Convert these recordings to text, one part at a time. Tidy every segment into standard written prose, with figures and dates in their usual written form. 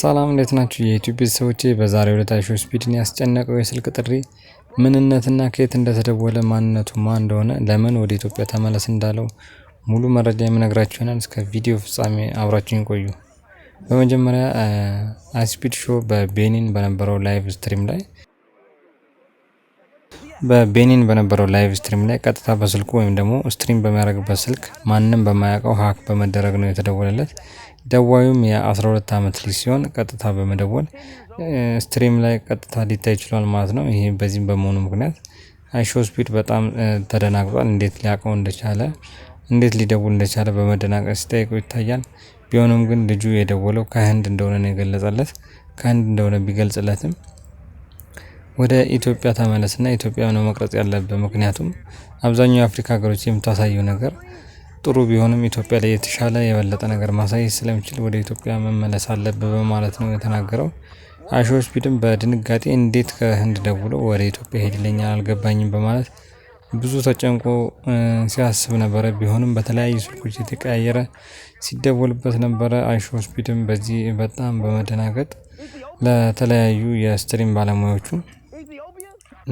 ሰላም እንዴት ናችሁ የዩቲዩብ ቤተሰቦቼ? በዛሬው ዕለት አይሾ ስፒድን ያስጨነቀው የስልክ ጥሪ ምንነትና ከየት እንደተደወለ ማንነቱ ማን እንደሆነ ለምን ወደ ኢትዮጵያ ተመለስ እንዳለው ሙሉ መረጃ የምነግራችሁ ይሆናል። እስከ ቪዲዮ ፍጻሜ አብራችሁን ቆዩ። በመጀመሪያ አይስፒድ ሾው በቤኒን በነበረው ላይቭ ስትሪም ላይ ቀጥታ በስልኩ ወይም ደግሞ ስትሪም በሚያደርግበት ስልክ ማንንም በማያውቀው ሃክ በመደረግ ነው የተደወለለት። ደዋዩም የ12 ዓመት ልጅ ሲሆን ቀጥታ በመደወል ስትሪም ላይ ቀጥታ ሊታይ ይችላል ማለት ነው። ይሄ በዚህም በመሆኑ ምክንያት አይሾ ስፒድ በጣም ተደናግጧል። እንዴት ሊያውቀው እንደቻለ እንዴት ሊደውል እንደቻለ በመደናቀቅ ሲጠይቀው ይታያል። ቢሆንም ግን ልጁ የደወለው ከህንድ እንደሆነ ነው የገለጸለት። ከህንድ እንደሆነ ቢገልጽለትም ወደ ኢትዮጵያ ተመለስና ኢትዮጵያ ነው መቅረጽ ያለበት። ምክንያቱም አብዛኛው የአፍሪካ ሀገሮች የምታሳየው ነገር ጥሩ ቢሆንም ኢትዮጵያ ላይ የተሻለ የበለጠ ነገር ማሳየት ስለሚችል ወደ ኢትዮጵያ መመለስ አለበት በማለት ነው የተናገረው። አይሾ ስፒድም በድንጋጤ እንዴት ከህንድ ደውሎ ወደ ኢትዮጵያ ሄድልኛል አልገባኝም በማለት ብዙ ተጨንቆ ሲያስብ ነበረ። ቢሆንም በተለያዩ ስልኮች የተቀያየረ ሲደወልበት ነበረ። አይሾ ስፒድም በዚህ በጣም በመደናገጥ ለተለያዩ የስትሪም ባለሙያዎቹ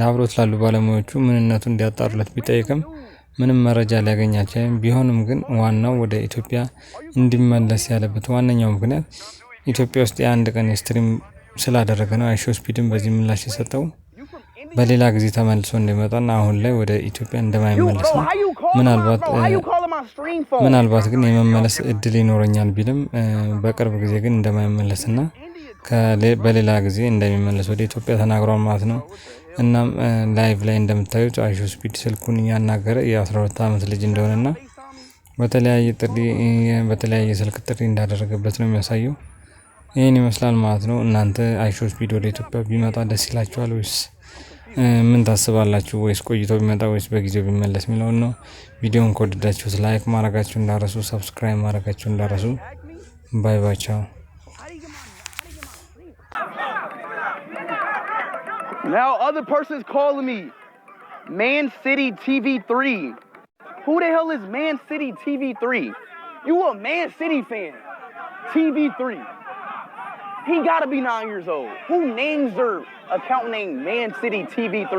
ለአብሮት ላሉ ባለሙያዎቹ ምንነቱን እንዲያጣሩለት ቢጠይቅም ምንም መረጃ ሊያገኝ አልቻለም። ቢሆንም ግን ዋናው ወደ ኢትዮጵያ እንዲመለስ ያለበት ዋነኛው ምክንያት ኢትዮጵያ ውስጥ የአንድ ቀን የስትሪም ስላደረገ ነው። አይሾ ስፒድም በዚህ ምላሽ የሰጠው በሌላ ጊዜ ተመልሶ እንደሚመጣና አሁን ላይ ወደ ኢትዮጵያ እንደማይመለስ ነው። ምናልባት ግን የመመለስ እድል ይኖረኛል ቢልም በቅርብ ጊዜ ግን እንደማይመለስና በሌላ ጊዜ እንደሚመለስ ወደ ኢትዮጵያ ተናግሯል ማለት ነው። እናም ላይቭ ላይ እንደምታዩት አይሾ ስፒድ ስልኩን እያናገረ የ12 ዓመት ልጅ እንደሆነና በተለያየ ስልክ ጥሪ እንዳደረገበት ነው የሚያሳየው። ይህን ይመስላል ማለት ነው። እናንተ አይሾ ስፒድ ወደ ኢትዮጵያ ቢመጣ ደስ ይላችኋል ወይስ ምን ታስባላችሁ? ወይስ ቆይቶ ቢመጣ ወይስ በጊዜው ቢመለስ የሚለውን ነው። ቪዲዮውን ከወደዳችሁት ላይክ ማድረጋችሁ እንዳረሱ፣ ሰብስክራይብ ማድረጋችሁ እንዳረሱ። ባይ ባይ ቻው። Now other person's calling me Man City TV3. Who the hell is Man City TV3? You a Man City fan? TV3. He gotta be 9 years old. Who names their account name Man City TV3?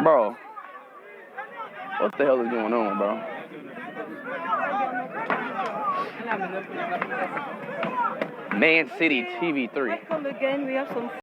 Bro, what the hell is going on, bro? Man City TV3.